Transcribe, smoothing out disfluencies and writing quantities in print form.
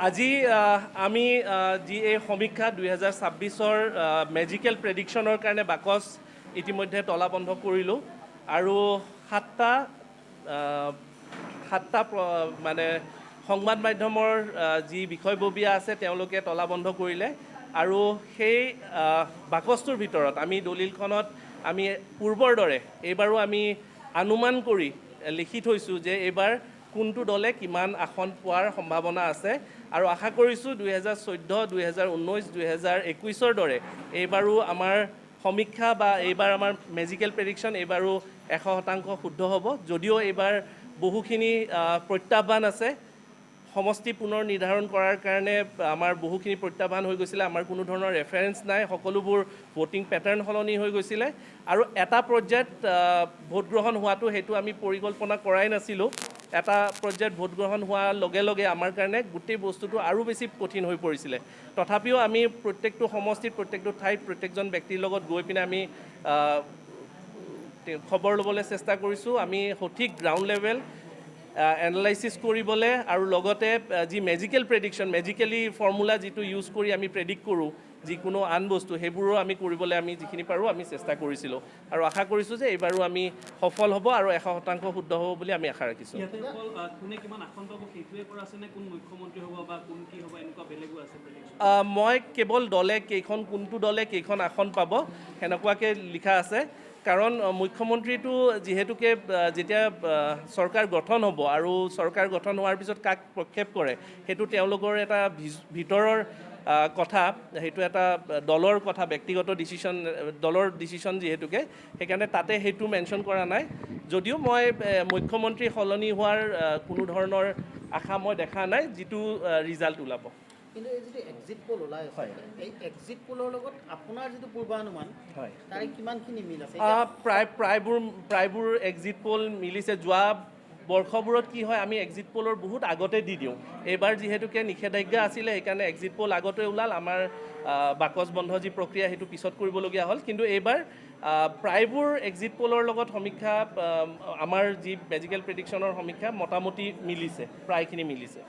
আজি আমি যি এই সমীক্ষা 2026-ৰ মেজিকেল প্ৰেডিকশ্যনৰ কাৰণে বাকচ ইতিমধ্যে তলাবন্ধ কৰিলোঁ আৰু সাতটা মানে সংবাদ মাধ্যমৰ যি বিষয়ববীয়া আছে তেওঁলোকে তলাবন্ধ কৰিলে আৰু সেই বাকচটোৰ ভিতৰত আমি দলিলখনত আমি পূৰ্বৰ দৰে এইবাৰো আমি অনুমান কৰি লিখি থৈছোঁ যে এইবাৰ কোনটো দলে কিমান আসন পোৱাৰ সম্ভাৱনা আছে আৰু আশা কৰিছোঁ 2014, 2019, 2021-ৰ দৰে এইবাৰো আমাৰ সমীক্ষা বা এইবাৰ আমাৰ মেজিকেল প্ৰেডিকশ্যন এইবাৰো 100% শুদ্ধ হ'ব। যদিও এইবাৰ বহুখিনি প্ৰত্যাহ্বান আছে, সমষ্টি পুনৰ নিৰ্ধাৰণ কৰাৰ কাৰণে আমাৰ বহুখিনি প্ৰত্যাহ্বান হৈ গৈছিলে। আমাৰ কোনো ধৰণৰ ৰেফাৰেঞ্চ নাই, সকলোবোৰ ভোটিং পেটাৰ্ণ সলনি হৈ গৈছিলে আৰু এটা পৰ্যায়ত ভোটগ্ৰহণ হোৱাটো সেইটো আমি পৰিকল্পনা কৰাই নাছিলোঁ। এটা পৰ্যায়ত ভোটগ্ৰহণ হোৱাৰ লগে লগে আমাৰ কাৰণে গোটেই বস্তুটো আৰু বেছি কঠিন হৈ পৰিছিলে। তথাপিও আমি প্ৰত্যেকটো সমষ্টিত, প্ৰত্যেকটো ঠাইত প্ৰত্যেকজন ব্যক্তিৰ লগত গৈ পিনে আমি খবৰ ল'বলৈ চেষ্টা কৰিছোঁ। আমি সঠিক গ্ৰাউণ্ড লেভেল এনালাইচিছ কৰিবলৈ আৰু লগতে যি মেজিকেল প্ৰেডিকশ্যন, মেজিকেলি ফৰ্মুলা যিটো ইউজ কৰি আমি প্ৰেডিক্ট কৰোঁ যিকোনো আন বস্তু, সেইবোৰো আমি কৰিবলৈ আমি যিখিনি পাৰোঁ আমি চেষ্টা কৰিছিলোঁ আৰু আশা কৰিছোঁ যে এইবাৰো আমি সফল হ'ব আৰু 100% শুদ্ধ হ'ব বুলি আমি আশা ৰাখিছোঁ। মই কেৱল দলে কেইখন, কোনটো দলে কেইখন আসন পাব সেনেকুৱাকৈ লিখা আছে, কাৰণ মুখ্যমন্ত্ৰীটো যিহেতুকে যেতিয়া চৰকাৰ গঠন হ'ব আৰু চৰকাৰ গঠন হোৱাৰ পিছত কাক প্ৰক্ষেপ কৰে সেইটো তেওঁলোকৰ এটা ভিতৰৰ কথা, সেইটো এটা দলৰ কথা, ব্যক্তিগত ডিচিশ্যন, দলৰ ডিচিশ্যন যিহেতুকে, সেইকাৰণে তাতে সেইটো মেনশ্যন কৰা নাই। যদিও মই মুখ্যমন্ত্ৰী সলনি হোৱাৰ কোনো ধৰণৰ আশা মই দেখা নাই, যিটো ৰিজাল্ট ওলাব। কিন্তু এই যিটো এক্সিট পল ওলাই আছে, এই এক্সিট পলৰ লগত আপোনাৰ যিটো পূৰ্বানুমান হয়, তাৰে কিমানখিনি মিল আছে? প্ৰায়বোৰ এক্সিট পল মিলিছে। যোৱা বৰ্ষবোৰত কি হয়, আমি এক্সিট পলৰ বহুত আগতে দি দিওঁ। এইবাৰ যিহেতুকে নিষেধাজ্ঞা আছিলে সেইকাৰণে এক্সিট পল আগতে ওলাল, আমাৰ বাকচ বন্ধ যি প্ৰক্ৰিয়া সেইটো পিছত কৰিবলগীয়া হ'ল। কিন্তু এইবাৰ প্ৰায়বোৰ এক্সিট পলৰ লগত সমীক্ষা, আমাৰ যি মেজিকেল প্ৰেডিকশ্যনৰ সমীক্ষা মোটামুটি মিলিছে, প্ৰায়খিনি মিলিছে।